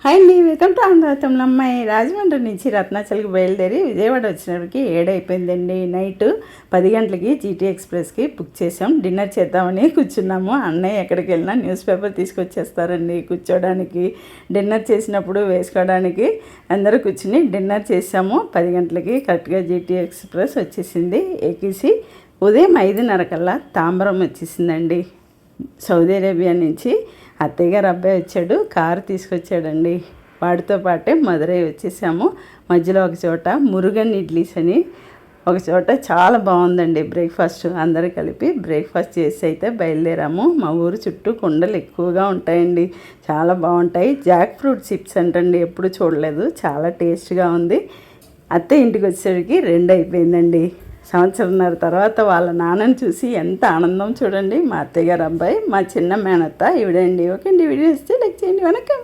Hi అండి, welcome to ఆంధ్రవతంలో అమ్మాయి. రాజమండ్రి నుంచి రత్నాచల్కి బయలుదేరి విజయవాడ వచ్చినప్పటికి 7 అయిపోయిందండి. నైట్ 10 గంటలకి జీటీ ఎక్స్ప్రెస్కి బుక్ చేసాం. డిన్నర్ చేద్దామని కూర్చున్నాము. అన్నయ్య ఎక్కడికి వెళ్ళినా న్యూస్ పేపర్ తీసుకొచ్చేస్తారండి కూర్చోడానికి. డిన్నర్ చేసినప్పుడు వేసుకోవడానికి అందరూ కూర్చుని డిన్నర్ చేసాము. 10 గంటలకి కరెక్ట్గా జీటీ ఎక్స్ప్రెస్ వచ్చేసింది. ఎక్కేసి ఉదయం 5:30 కల్లా తాంబరం వచ్చేసిందండి. సౌదీ అరేబియా నుంచి అత్తయ్య గారు అబ్బాయి వచ్చాడు, కారు తీసుకొచ్చాడండి. వాడితో పాటే మదురై వచ్చేసాము. మధ్యలో ఒక చోట మురుగన్ ఇడ్లీస్ అని ఒక చోట చాలా బాగుందండి బ్రేక్ఫాస్ట్. అందరూ కలిపి బ్రేక్ఫాస్ట్ చేసి అయితే బయలుదేరాము. మా ఊరు చుట్టూ కొండలు ఎక్కువగా ఉంటాయండి, చాలా బాగుంటాయి. జాక్ ఫ్రూట్ చిప్స్ అంటండి, ఎప్పుడు చూడలేదు, చాలా టేస్ట్గా ఉంది. అత్తయ్య ఇంటికి వచ్చేసరికి 2 అయిపోయిందండి. సంవత్సరంన్నర తర్వాత వాళ్ళ నాన్నని చూసి ఎంత ఆనందం చూడండి. మా అత్తయ్య గారు అబ్బాయి, మా చిన్న మేనత్త ఈవిడండి. ఓకే అండి, వీడియో ఇస్తే లైక్ చేయండి. వనకం.